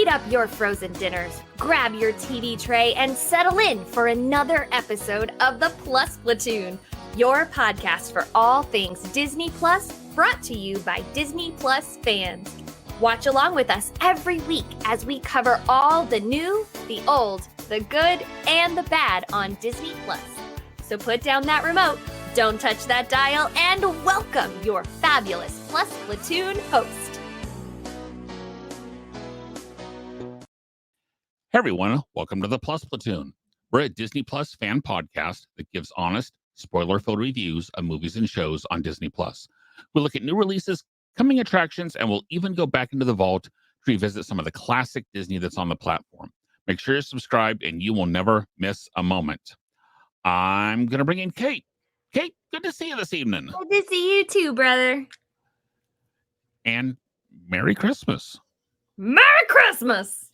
Heat up your frozen dinners, grab your TV tray, and settle in for another episode of the Plus Platoon, your podcast for all things Disney Plus, brought to you by Disney Plus fans. Watch along with us every week as we cover all the new, the old, the good, and the bad on Disney Plus. So put down that remote, don't touch that dial, and welcome your fabulous Plus Platoon host. Hey everyone, welcome to the Plus Platoon. We're a Disney Plus fan podcast that gives honest, spoiler-filled reviews of movies and shows on Disney Plus. We look at new releases, coming attractions, and we'll even go back into the vault to revisit some of the classic Disney that's on the platform. Make sure you're subscribed and you will never miss a moment. I'm going to bring in Kate. Kate, good to see you this evening. Good to see you too, brother. And Merry Christmas. Merry Christmas!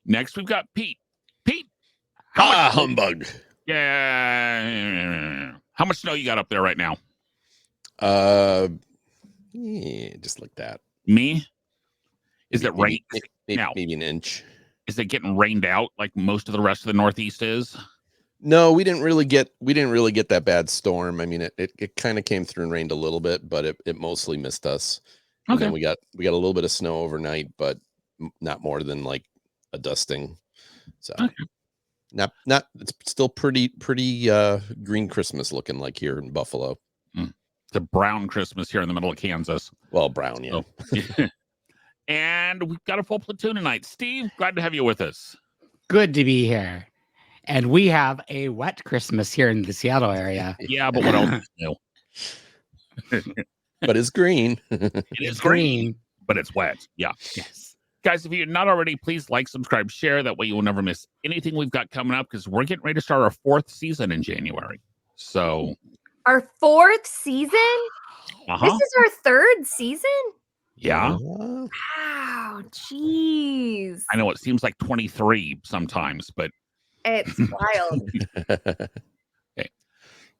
Next, we've got Pete. Pete. Humbug. Yeah. How much snow you got up there right now? Just like that. Me? Is it rain? Maybe an inch. Is it getting rained out like most of the rest of the Northeast is? No, we didn't really get that bad storm. I mean, it kind of came through and rained a little bit, but it mostly missed us. And Okay. then we got a little bit of snow overnight, but not more than like a dusting. So Okay. not it's still pretty green Christmas looking like here in Buffalo. It's a brown Christmas here in the middle of Kansas. Well, brown, yeah. So, and we've got a full platoon tonight. Steve, glad to have you with us. Good to be here. And we have a wet Christmas here in the Seattle area. Yeah, but what else is new? But it's green. It is green, but it's wet. Yeah. Yes. Guys, if you're not already, please like, subscribe, share. That way you will never miss anything we've got coming up, because we're getting ready to start our 4th season in January. So Our 4th season? This is our 3rd season? Yeah. Wow, jeez. I know it seems like 23 sometimes, but It's wild. okay.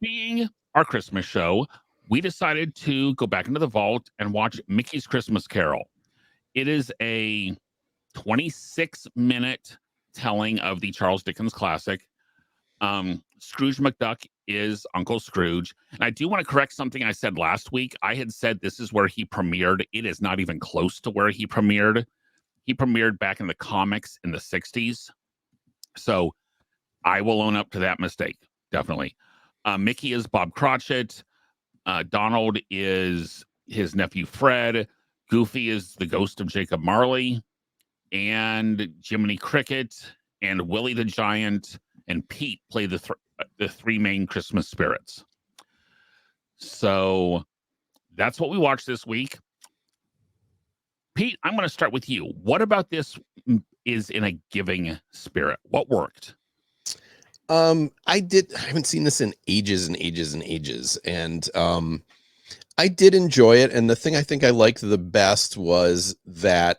Being our Christmas show, we decided to go back into the vault and watch Mickey's Christmas Carol. It is a 26-minute telling of the Charles Dickens classic. Scrooge McDuck is Uncle Scrooge. And I do want to correct something I said last week. I had said this is where he premiered. It is not even close to where he premiered. He premiered back in the comics in the 60s. So I will own up to that mistake. Definitely. Mickey is Bob Cratchit. Donald is his nephew Fred. Goofy is the ghost of Jacob Marley. And Jiminy Cricket and Willie the Giant and Pete play the three main Christmas spirits. So that's what we watched this week. Pete, I'm going to start with you. What about this is in a giving spirit? What worked? I haven't seen this in ages and ages and ages. And I did enjoy it. And the thing I think I liked the best was that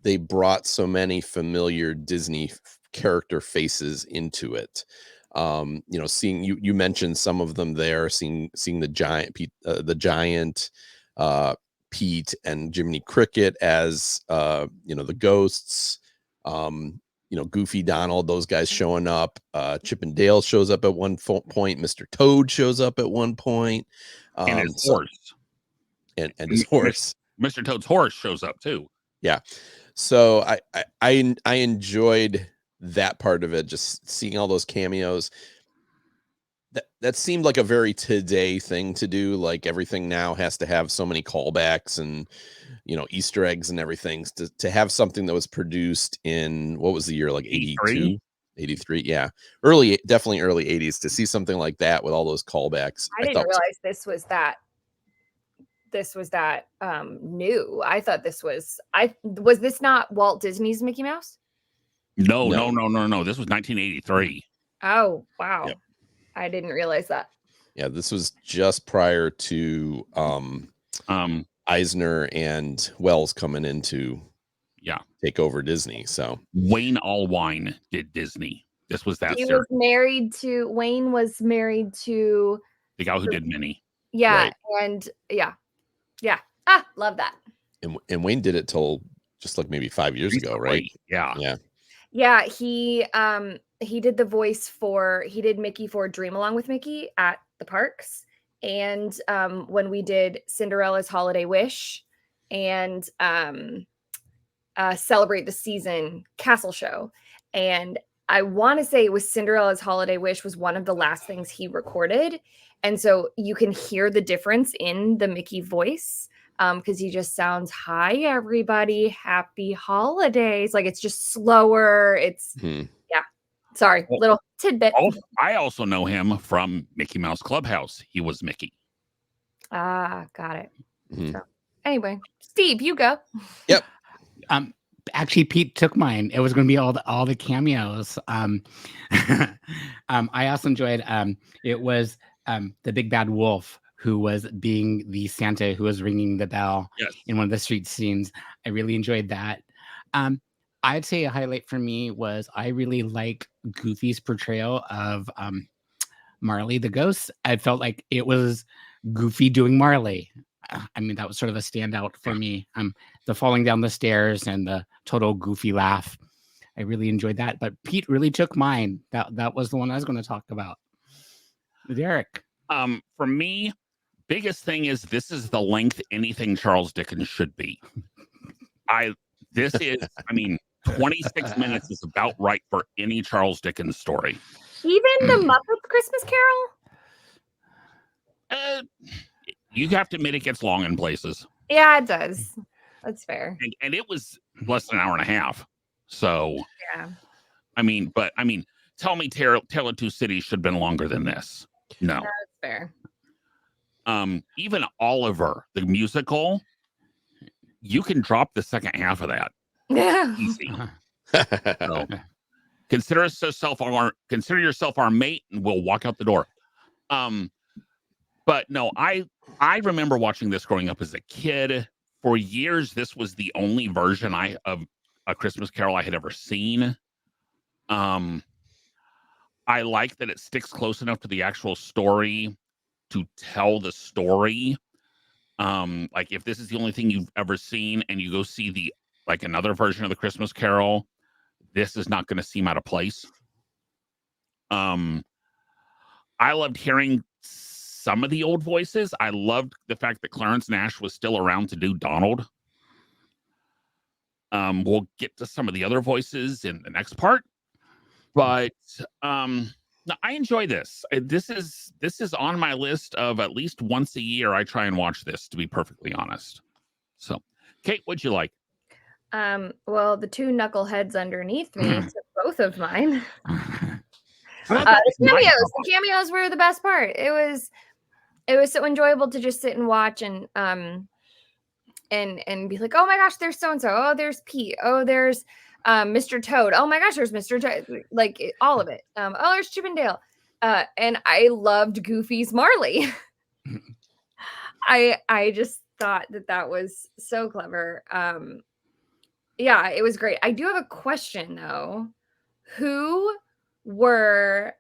they brought so many familiar Disney character faces into it. Seeing you mentioned some of them there, seeing the giant Pete, Pete and Jiminy Cricket as the ghosts, Goofy, Donald, those guys showing up. Chip and Dale shows up at one point. Mr. Toad shows up at one point. And his horse. And his horse. Mr. Toad's horse shows up too. Yeah. So I enjoyed that part of it, just seeing all those cameos. That seemed like a very today thing to do. Like everything now has to have so many callbacks and Easter eggs and everything. To have something that was produced in, what was the year, like 82, 83, yeah, definitely early 80s, to see something like that with all those callbacks. I didn't realize this was that new. I thought this was this not Walt Disney's Mickey Mouse? No. This was 1983. Oh, wow. Yep. I didn't realize that. Yeah, this was just prior to Eisner and Wells coming in to take over Disney. So Wayne Allwine did Disney. This was that. Wayne was married to the guy who did Minnie. Yeah, right. And yeah. Love that. And Wayne did it till just like maybe 5 years ago, right? Recently, yeah. Yeah. Yeah, he did the voice he did Mickey for Dream Along with Mickey at the parks, and when we did Cinderella's Holiday Wish and Celebrate the Season Castle Show. And I want to say it was Cinderella's Holiday Wish was one of the last things he recorded. And so you can hear the difference in the Mickey voice because he just sounds, hi, everybody, happy holidays. Like it's just slower. It's, Hmm. yeah. Sorry, Well, little tidbit. I also know him from Mickey Mouse Clubhouse. He was Mickey. Ah, got it. Mhm. So, anyway, Steve, you go. Yep. Actually, Pete took mine. It was going to be all the cameos. I also enjoyed. It was the big bad wolf who was being the Santa who was ringing the bell in one of the street scenes. I really enjoyed that. I'd say a highlight for me was I really like Goofy's portrayal of Marley the ghost. I felt like it was Goofy doing Marley. I mean, that was sort of a standout for me. The falling down the stairs and the total Goofy laugh. I really enjoyed that. But Pete really took mine. That was the one I was going to talk about. Derek. For me, biggest thing is this is the length anything Charles Dickens should be. This is, I mean, 26 minutes is about right for any Charles Dickens story. Even the Muppets Christmas Carol? You have to admit it gets long in places. Yeah, it does. That's fair. And it was less than an hour and a half. So, yeah. I mean, tell me Tale of Two Cities should have been longer than this. No. That's fair. Even Oliver, the musical, you can drop the second half of that. Yeah. Easy. So, consider yourself our mate and we'll walk out the door. But no, I remember watching this growing up as a kid. For years, this was the only version of A Christmas Carol I had ever seen. I like that it sticks close enough to the actual story to tell the story. Like if this is the only thing you've ever seen and you go see another version of the Christmas Carol, this is not going to seem out of place. I loved hearing some of the old voices. I loved the fact that Clarence Nash was still around to do Donald. We'll get to some of the other voices in the next part, but no, I enjoy this. This is on my list of at least once a year I try and watch this, to be perfectly honest. So, Kate, what'd you like? Well, the two knuckleheads underneath me took both of mine. The cameos were the best part. It was so enjoyable to just sit and watch and be like, oh my gosh, there's so and so. Oh, there's Pete. Oh, there's Mr. Toad. Oh my gosh, there's Mr. Toad. Like all of it. Oh, there's Chip and Dale. And I loved Goofy's Marley. I just thought that was so clever. Yeah, it was great. I do have a question though. Who were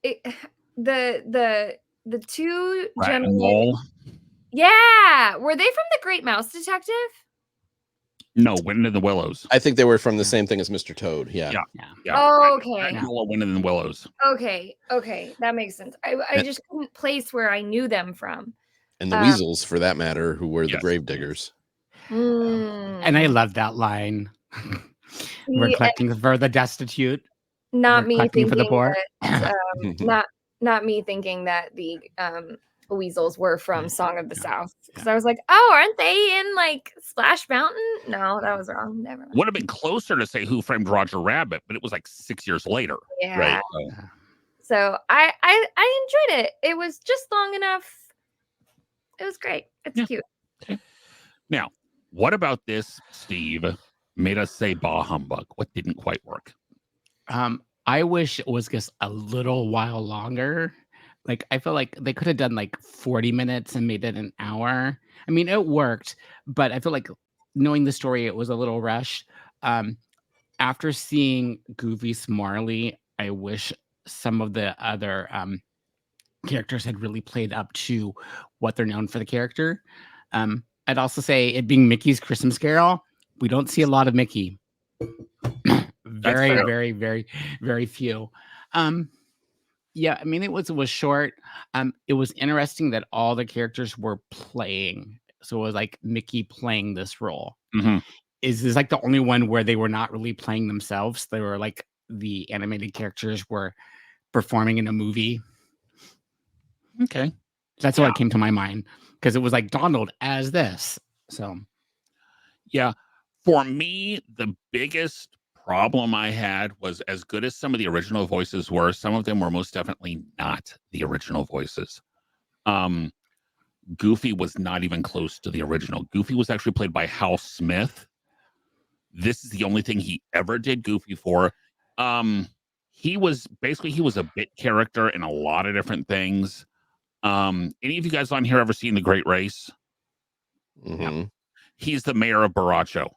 the two gentlemen? Yeah, were they from The Great Mouse Detective? No, Wind in the Willows. I think they were from the same thing as Mr. Toad. Yeah. Oh, okay. Wind in the Willows. Okay, that makes sense. I just couldn't place where I knew them from. And the Weasels, for that matter, who were the Gravediggers. And I love that line. We're collecting for the destitute. Not me thinking for the poor. Not me thinking that the Weasels were from Song of the South, because I was like, oh, aren't they in like Splash Mountain? No, that was wrong. Never mind. Would have been closer to say Who Framed Roger Rabbit, but it was like 6 years later. Yeah. Right. So I enjoyed it. It was just long enough. It was great. It's cute. Okay. Now, what about this, Steve, made us say bah humbug? What didn't quite work? I wish it was just a little while longer. Like, I feel like they could have done like 40 minutes and made it an hour. I mean, it worked, but I feel like knowing the story, it was a little rushed. After seeing Goofy's Marley, I wish some of the other characters had really played up to what they're known for the character. I'd also say it being Mickey's Christmas Carol, We don't see a lot of Mickey. Very, fair. very, very, very few. Yeah, I mean it was short. It was interesting that all the characters were playing. So it was like Mickey playing this role. Mhm. Is this like the only one where they were not really playing themselves? They were like the animated characters were performing in a movie. Okay. That's what came to my mind because it was like Donald as this. So Yeah. For me, the biggest problem I had was, as good as some of the original voices were, some of them were most definitely not the original voices. Goofy was not even close to the original. Goofy was actually played by Hal Smith. This is the only thing he ever did Goofy for. He was a bit character in a lot of different things. Any of you guys on here ever seen The Great Race? Mhm. He's the mayor of Baracho.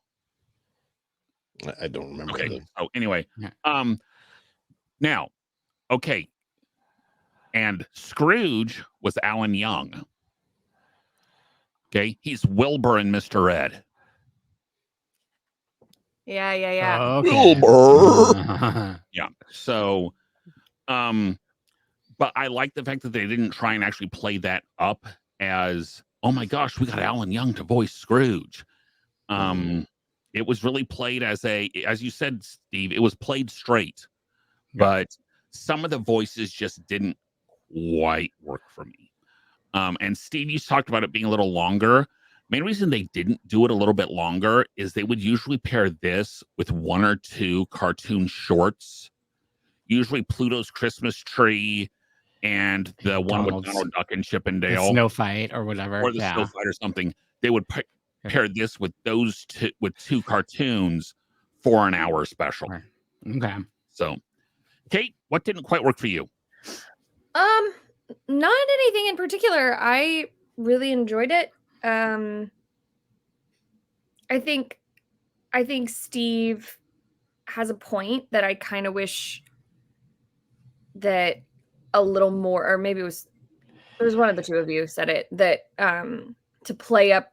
I don't remember. Okay. Oh, anyway. Yeah. Now, okay. And Scrooge was Alan Young. Okay. He's Wilbur and Mr. Ed. Yeah, yeah, yeah. okay. Wilbur. Yeah. So, but I like the fact that they didn't try and actually play that up as, oh my gosh, we got Alan Young to voice Scrooge. It was really played as as you said, Steve, it was played straight, but some of the voices just didn't quite work for me. And Steve, you talked about it being a little longer. Main reason they didn't do it a little bit longer is they would usually pair this with one or two cartoon shorts, usually Pluto's Christmas Tree and the one with Donald's. Donald Duck and Chip and The Dale, Snow Fight or whatever. or the Snow Fight or something. They would pair this with those two cartoons for an hour special. Okay. So, Kate, what didn't quite work for you? Not anything in particular. I really enjoyed it. I think Steve has a point that I kind of wish that a little more, or maybe it was one of the two of you said it, that to play up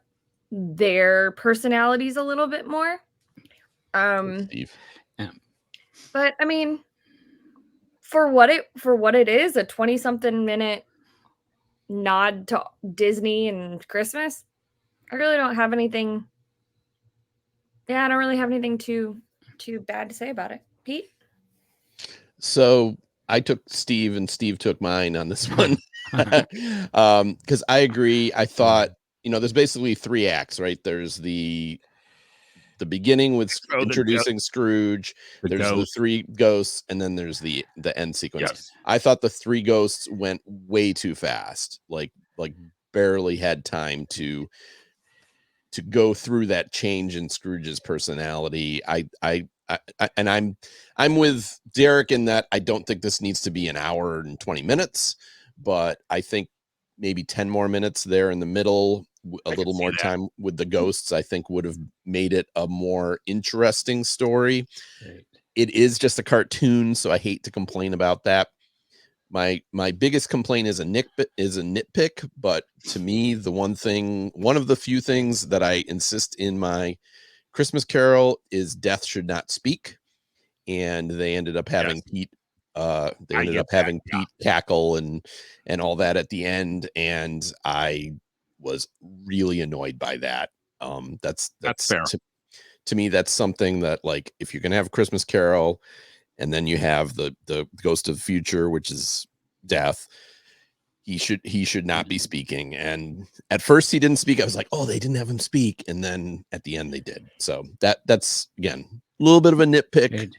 their personalities a little bit more. Steve. But I mean, for what it is, a 20-something minute nod to Disney and Christmas, I really don't have anything. Yeah, I don't really have anything too bad to say about it. Pete? So I took Steve and Steve took mine on this one. Because I agree. I thought, there's basically 3 acts, right? There's the beginning with introducing Scrooge, there's the 3 ghosts, and then there's the end sequence. Yes. I thought the 3 ghosts went way too fast, like barely had time to go through that change in Scrooge's personality. And I'm with Derek in that I don't think this needs to be an hour and 20 minutes, but I think maybe 10 more minutes there in the middle, a little more time with the ghosts, I think would have made it a more interesting story. Right. It is just a cartoon, so I hate to complain about that. My biggest complaint is a nitpick, but to me, one of the few things that I insist in my Christmas Carol is Death Should Not Speak, and they ended up having Pete. They ended up having Pete cackle and all that at the end, and I was really annoyed by that. That's fair. To me, that's something that, like, if you're gonna have a Christmas Carol, and then you have the Ghost of the Future, which is Death, he should not be speaking. And at first he didn't speak. I was like, oh, they didn't have him speak, and then at the end they did. So that's again a little bit of a nitpick,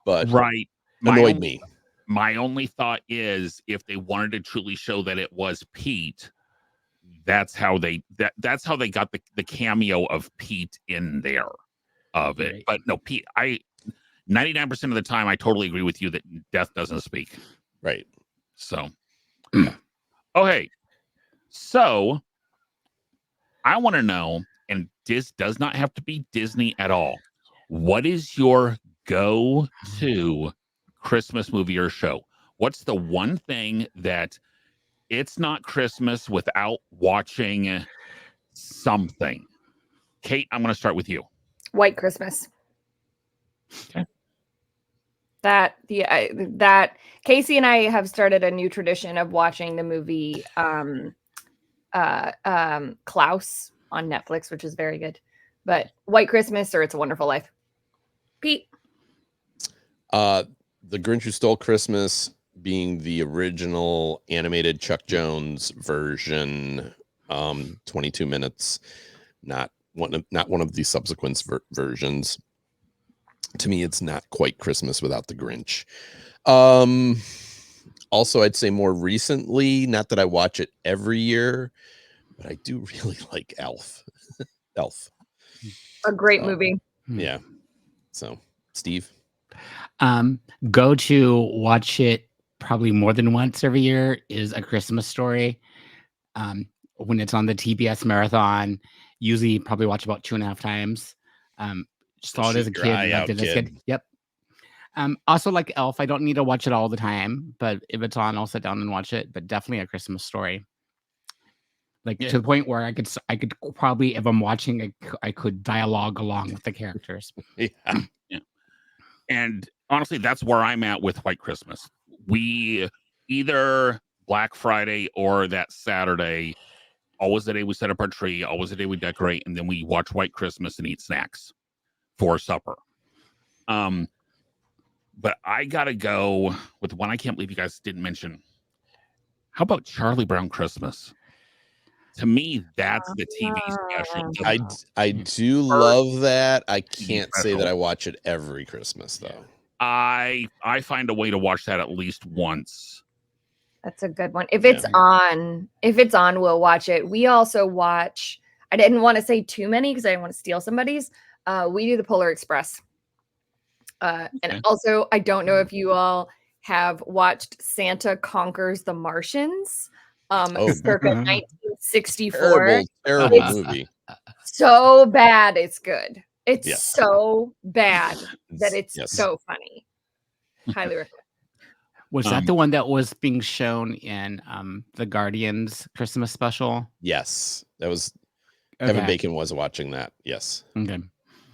but right, annoyed me. My only thought is, if they wanted to truly show that it was Pete, that's how they got the cameo of Pete in there of it. Right. But no, Pete, 99% of the time I totally agree with you that Death doesn't speak. Right. So okay. So I want to know, and this does not have to be Disney at all, what is your go-to Christmas movie or show? What's the one thing that it's not Christmas without watching something? Kate, I'm going to start with you. White Christmas. Okay. That Casey and I have started a new tradition of watching the movie Klaus on Netflix, which is very good. But White Christmas or It's a Wonderful Life. Pete. The Grinch Who Stole Christmas being the original animated Chuck Jones version, 22 minutes, not one of the subsequent versions. To me, it's not quite Christmas without the Grinch. Also, I'd say more recently, not that I watch it every year, but I do really like Elf. Elf. A great movie. Yeah. So, Steve? Go to watch it probably more than once every year is A Christmas Story. When it's on the TBS marathon, usually probably watch about 2.5 times. Saw it as a Shoot your eye kid, loved out, it as a kid. kid. Yep. Also like Elf, I don't need to watch it all the time, but if it's on, I'll sit down and watch it. But definitely A Christmas Story. Like Yeah. to the point where I could probably, if I'm watching, I could dialogue along with the characters. Yeah. Yeah. And honestly, that's where I'm at with White Christmas. We either Black Friday or that Saturday, always the day we set up our tree, always the day we decorate, and then we watch White Christmas and eat snacks for supper. But I gotta go with one I can't believe you guys didn't mention. How about Charlie Brown Christmas? To me, that's the TV special. I do love that. I can't say that I watch it every Christmas though. I find a way to watch that at least once. That's a good one. If it's on, we'll watch it. We also watch, I didn't want to say too many because I didn't want to steal somebody's. We do the Polar Express. And also, I don't know if you all have watched Santa Conquers the Martians, circa 1964. Terrible movie. So bad it's good. It's so bad that it's so funny. Highly recommend. Was that the one that was being shown in the Guardians Christmas special? Yes, that was Kevin Bacon was watching that. Yes. Okay.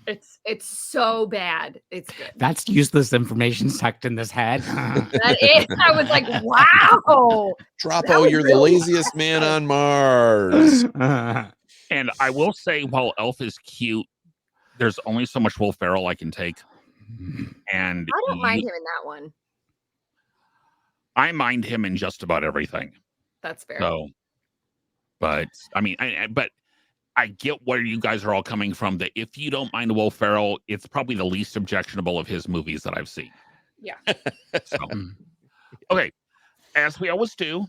It's so bad. It's good. That's useless information stuck in this head. That is. I was like, wow. Troppo, you're the laziest man on Mars. And I will say, while Elf is cute, there's only so much Will Ferrell I can take. And I don't mind him in that one. I mind him in just about everything. That's fair. So, but I mean, but I get where you guys are all coming from. That if you don't mind Will Ferrell, it's probably the least objectionable of his movies that I've seen. Yeah. So, okay, as we always do,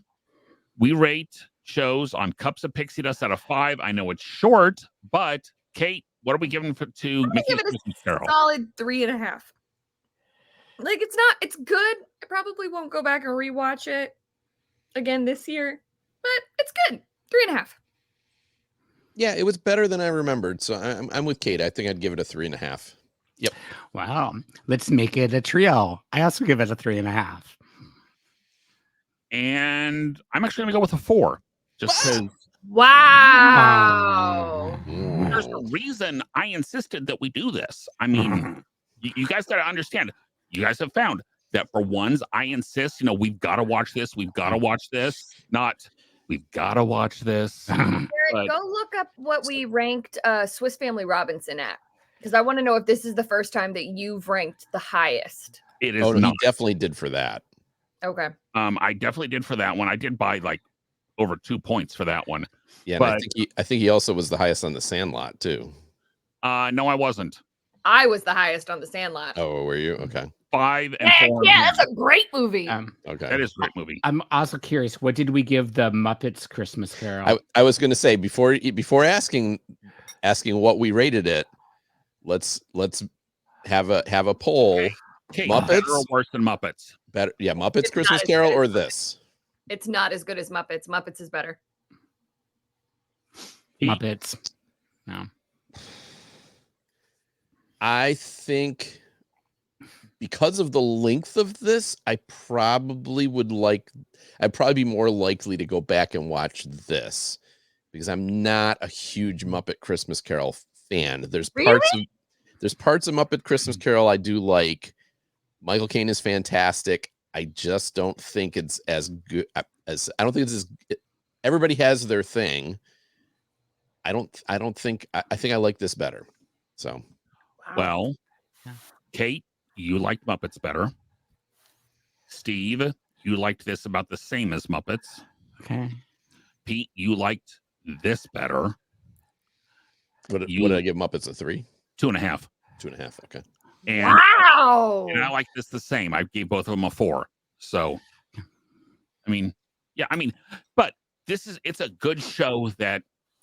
we rate shows on cups of pixie dust out of 5. I know it's short, but Kate, what are we giving to Mickey's Christmas Carol? Solid 3.5. Like it's good. I probably won't go back and rewatch it again this year, but it's good. 3.5. Yeah, it was better than I remembered. So I'm with Kate. I think I'd give it a 3.5. Yep. Wow. Let's make it a trio. I also give it a 3.5. And I'm actually going to go with a 4. Just because. Wow. There's a reason I insisted that we do this. I mean, you guys got to understand. You guys have found that for ones, I insist, we've got to watch this. We've got to watch this. Not, we've got to watch this. Jared, go look up what we ranked Swiss Family Robinson at. Because I want to know if this is the first time that you've ranked the highest. It is not. He definitely did for that. Okay. I definitely did for that one. I did buy like over 2 points for that one. Yeah, but I think he also was the highest on the Sandlot too. No, I wasn't. I was the highest on the Sandlot. Oh, were you? Okay. 5 and 4. Yeah, that's a great movie. Okay. That is a great movie. I'm also curious, what did we give the Muppets Christmas Carol? I was going to say before asking what we rated it, let's have a poll. Okay. Muppets Better or worse than Muppets? Better, yeah. Muppets Christmas Carol or this? It's not as good as Muppets. Muppets is better. Muppets. No. I think because of the length of this, I'd probably be more likely to go back and watch this because I'm not a huge Muppet Christmas Carol fan. There's parts of There's parts of Muppet Christmas Carol I do like. Michael Caine is fantastic. I just don't think it's as good as I don't think it's as everybody has their thing. I think I like this better. So Well, Yeah. Kate, you liked Muppets better. Steve, you liked this about the same as Muppets. Okay. Pete, you liked this better. what did I give Muppets a 3? 2.5. 2.5. Okay. And, Wow. and I like this the same. I gave both of them a 4. So, I mean, but it's a good show that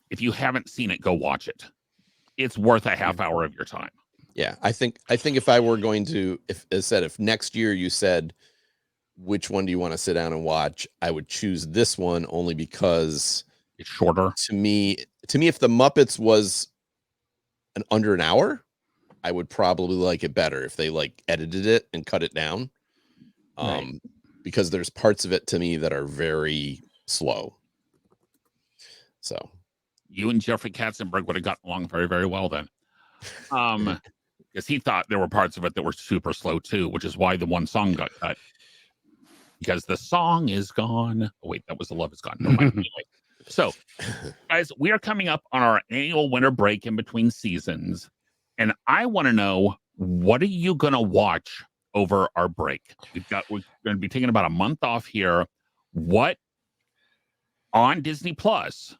if you haven't seen it, go watch it. It's worth a half hour of your time. Yeah, I think if I were going to, if next year you said, which one do you want to sit down and watch, I would choose this one only because It's shorter. To me, if the Muppets was under an hour, I would probably like it better if they like edited it and cut it down. Right. Because there's parts of it to me that are very slow. So You and Jeffrey Katzenberg would have gotten along very, very well then. Because he thought there were parts of it that were super slow too, which is why the one song got cut. Because the song is gone. Oh, wait, that was The Love Is Gone. No, anyway. So, guys, we are coming up on our annual winter break in between seasons. And I want to know, what are you going to watch over our break? We're going to be taking about a month off here. What on Disney Plus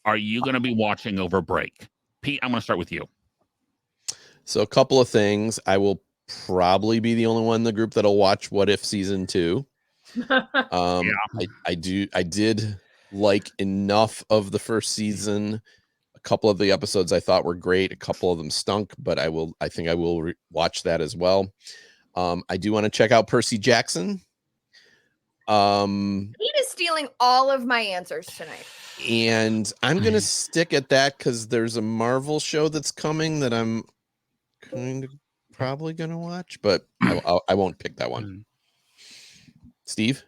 are you going to be watching over break? Pete, I'm going to start with you. So a couple of things. I will probably be the only one in the group that'll watch What If Season 2. I did like enough of the first season. A couple of the episodes I thought were great. A couple of them stunk, but I think I will watch that as well. I do want to check out Percy Jackson. Pete is stealing all of my answers tonight. And I'm going to stick at that because there's a Marvel show that's coming that I'm probably going to watch, but I won't pick that one. Steve?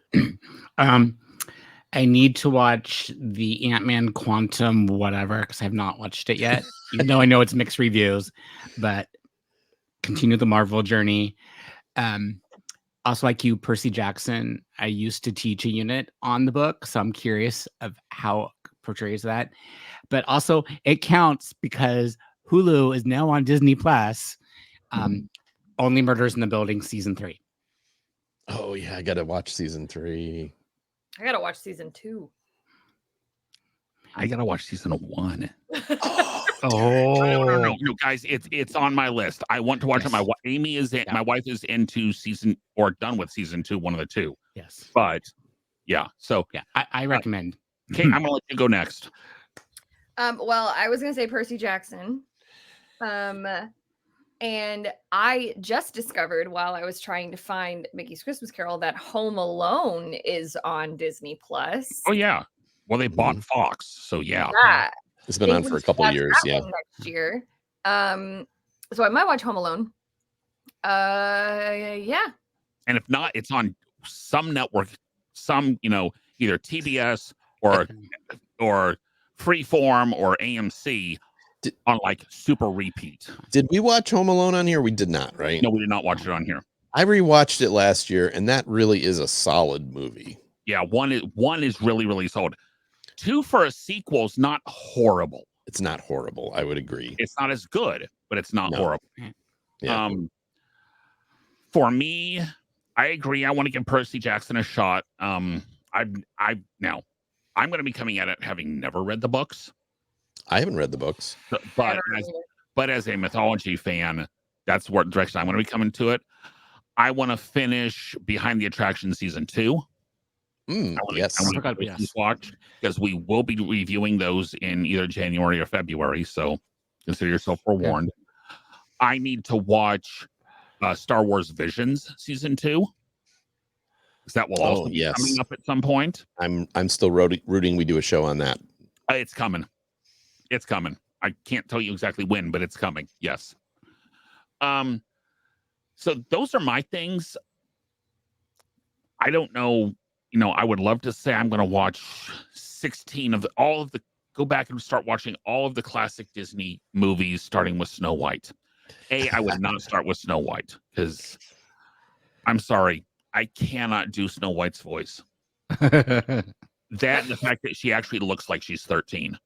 I need to watch the Ant-Man Quantum whatever because I have not watched it yet, even though I know it's mixed reviews, but continue the Marvel journey. Also, like you, Percy Jackson, I used to teach a unit on the book, so I'm curious of how it portrays that. But also, it counts because Hulu is now on Disney Plus. Only Murders in the Building season 3. Oh yeah, I gotta watch season 3. I gotta watch season 2. I gotta watch season 1. Oh, No, guys, it's on my list. I want to watch it. Amy is in, my wife is into season or done with season 2, one of the two. Yes, but yeah. So yeah, I recommend. Kate, I'm gonna let you go next. Well, I was gonna say Percy Jackson. And I just discovered while I was trying to find Mickey's Christmas Carol that Home Alone is on Disney Plus. Oh yeah. Well, they bought Fox, so yeah. It's been on for a couple of years. Yeah. Next year. So I might watch Home Alone. Yeah. And if not, it's on some network, some either TBS or Freeform or AMC on like super repeat. Did we watch Home Alone on here? We did not, right? No, we did not watch it on here. I rewatched it last year, and that really is a solid movie. Yeah, one is really, really solid. 2 for a sequel is not horrible. It's not horrible. I would agree. It's not as good, but it's not horrible. Yeah. For me, I agree. I want to give Percy Jackson a shot. I'm going to be coming at it having never read the books. I haven't read the books, but as a mythology fan, that's what direction I'm going to be coming to it. I want to finish Behind the Attraction season 2. Yes. I want to watch because we will be reviewing those in either January or February. So consider yourself forewarned. Yeah. I need to watch Star Wars Visions season 2. Because that will also be coming up at some point. I'm still rooting we do a show on that. It's coming. It's coming. I can't tell you exactly when, but it's coming. Yes. So those are my things. I don't know. I would love to say I'm going to watch 16 of go back and start watching all of the classic Disney movies, starting with Snow White. I would not start with Snow White because I'm sorry, I cannot do Snow White's voice. That and the fact that she actually looks like she's 13.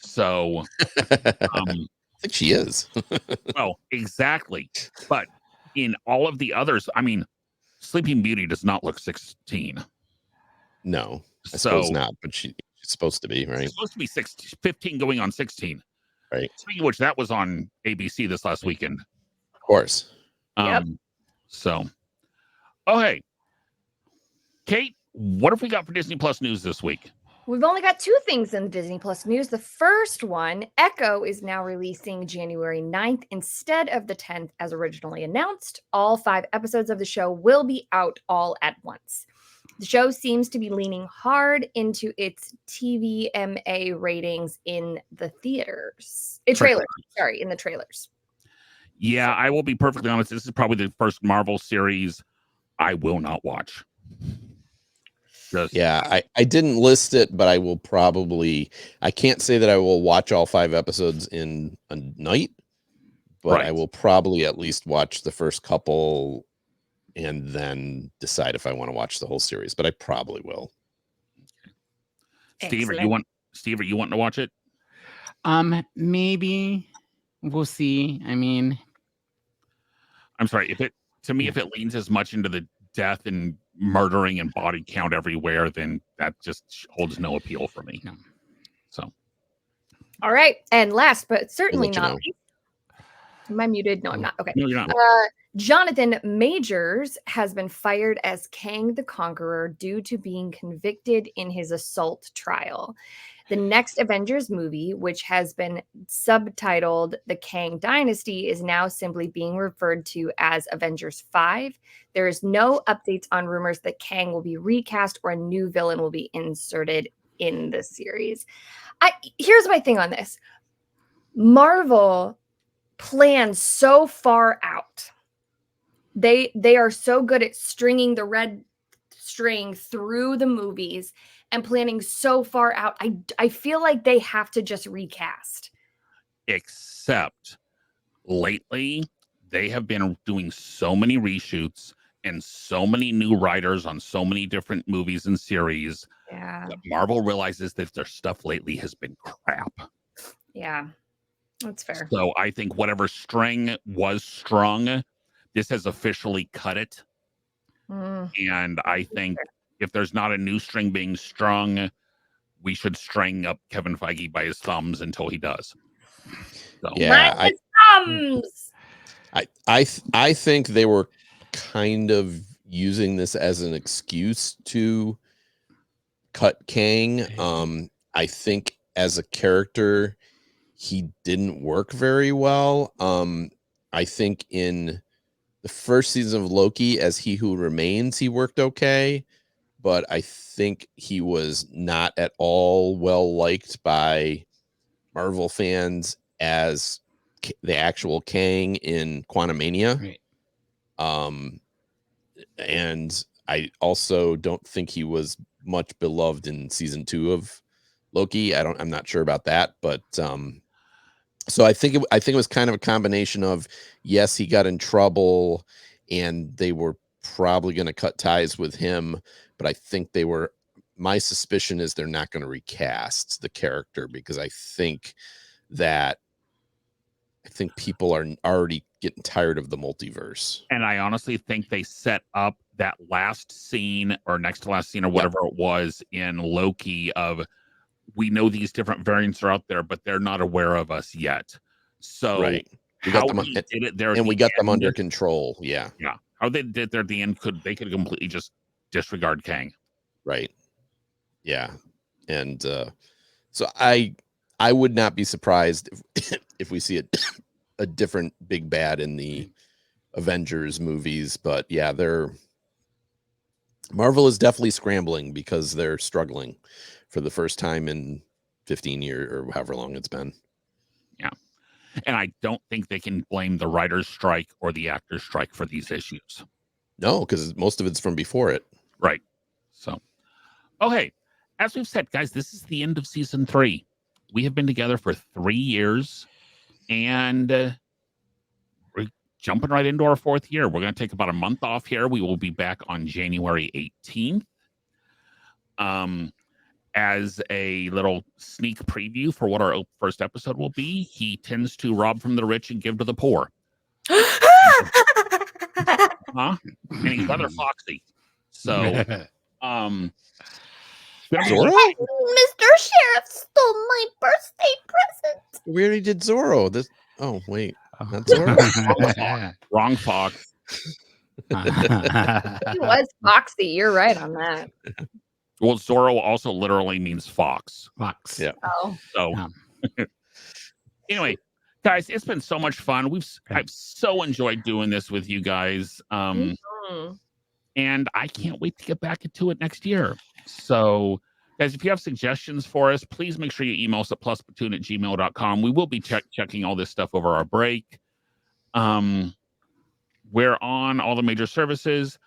So, I think she is. well, exactly. But in all of the others, I mean, Sleeping Beauty does not look 16. No, I So suppose not, but she's supposed to be, right? she's supposed to be 15 going on 16. Right. Speaking of which, that was on ABC this last weekend. Of course. Yep. So, oh, hey, Kate, what have we got for Disney Plus news this week? We've only got two things in the Disney Plus news. The first one, Echo is now releasing January 9th instead of the 10th as originally announced. All 5 episodes of the show will be out all at once. The show seems to be leaning hard into its TVMA ratings in the theaters. In the trailers. Yeah, I will be perfectly honest. This is probably the first Marvel series I will not watch. Yeah, I didn't list it, but I will probably, I can't say that I will watch all 5 episodes in a night, but I Right. will probably at least watch the first couple and then decide if I want to watch the whole series, but I probably will. Steve, are Excellent. you wanting to watch it? Maybe we'll see. I mean, I'm sorry, if it leans as much into the death and murdering and body count everywhere, then that just holds no appeal for me. No. So, All right. And last but certainly let you not know. least, am I muted? No, I'm not. Okay. no, you're not. Jonathan Majors has been fired as Kang the Conqueror due to being convicted in his assault trial. The next Avengers movie, which has been subtitled The Kang Dynasty, is now simply being referred to as Avengers 5. There is no updates on rumors that Kang will be recast or a new villain will be inserted in the series. Here's my thing on this. Marvel plans so far out. They are so good at stringing the red string through the movies and planning so far out. I feel like they have to just recast. Except lately, they have been doing so many reshoots and so many new writers on so many different movies and series. Yeah. That Marvel realizes that their stuff lately has been crap. Yeah. That's fair. So I think whatever string was strung, this has officially cut it. And I think if there's not a new string being strung, we should string up Kevin Feige by his thumbs until he does. So, Yeah, thumbs. I think they were kind of using this as an excuse to cut Kang. I think as a character, he didn't work very well. I think in the first season of Loki as He Who Remains, he worked okay, but I think he was not at all well liked by Marvel fans as the actual Kang in Quantumania. right. And I also don't think he was much beloved in season 2 of Loki. I'm not sure about that, but so I think it was kind of a combination of, yes, he got in trouble and they were probably going to cut ties with him, but I think my suspicion is they're not going to recast the character because I think people are already getting tired of the multiverse. and I honestly think they set up that last scene or next to last scene or whatever it was in Loki of, we know these different variants are out there, but they're not aware of us yet. So Right. how he did it there, and we got them under control. Yeah. Yeah. How they did there at the end, they could completely just disregard Kang. Right. Yeah. And so I would not be surprised if we see a different big bad in the Avengers movies, but yeah, Marvel is definitely scrambling because they're struggling for the first time in 15 years or however long it's been. Yeah. And I don't think they can blame the writer's strike or the actor's strike for these issues. No, because most of it's from before it. Right. So, okay. As we've said, guys, this is the end of season 3. We have been together for 3 years, and jumping right into our 4th year. We're going to take about a month off here. We will be back on January 18th. As a little sneak preview for what our first episode will be, he tends to rob from the rich and give to the poor. And he's rather foxy. So, Zorro? Mr. Sheriff stole my birthday present. We already did Zorro. This. Oh wait, not Zorro. Wrong fox. He was foxy. You're right on that. Well, Zorro also literally means fox. Fox. Yeah. Oh. So, anyway, guys, it's been so much fun. I've so enjoyed doing this with you guys. And I can't wait to get back into it next year. So, guys, if you have suggestions for us, please make sure you email us at plusplatoon@gmail.com. We will be checking all this stuff over our break. We're on all the major services.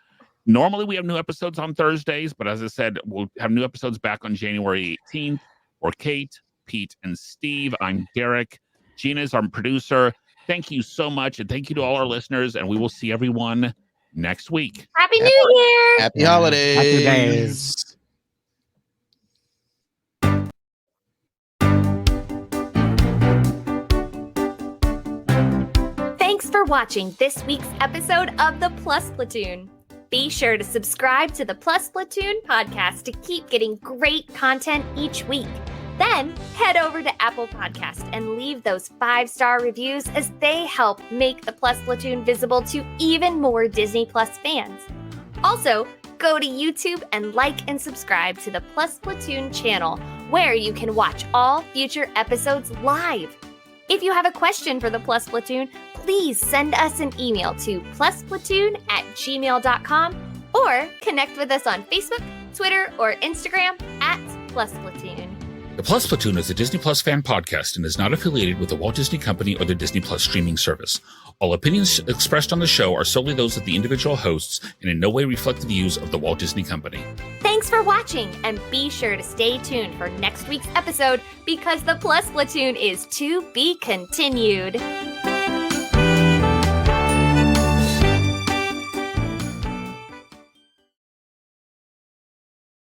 Normally, we have new episodes on Thursdays, but as I said, we'll have new episodes back on January 18th. For Kate, Pete, and Steve, I'm Derek. Gina is our producer. Thank you so much, and thank you to all our listeners, and we will see everyone next week. Happy New Year! Happy holidays! Happy days. Thanks for watching this week's episode of the Plus Platoon. Be sure to subscribe to the Plus Platoon podcast to keep getting great content each week. Then head over to Apple Podcast and leave those 5-star reviews as they help make the Plus Platoon visible to even more Disney Plus fans. Also, go to YouTube and like and subscribe to the Plus Platoon channel, where you can watch all future episodes live. If you have a question for the Plus Platoon, please send us an email to plusplatoon@gmail.com or connect with us on Facebook, Twitter, or Instagram @plusplatoon. The Plus Platoon is a Disney Plus fan podcast and is not affiliated with the Walt Disney Company or the Disney Plus streaming service. All opinions expressed on the show are solely those of the individual hosts and in no way reflect the views of the Walt Disney Company. Thanks for watching, and be sure to stay tuned for next week's episode because the Plus Platoon is to be continued.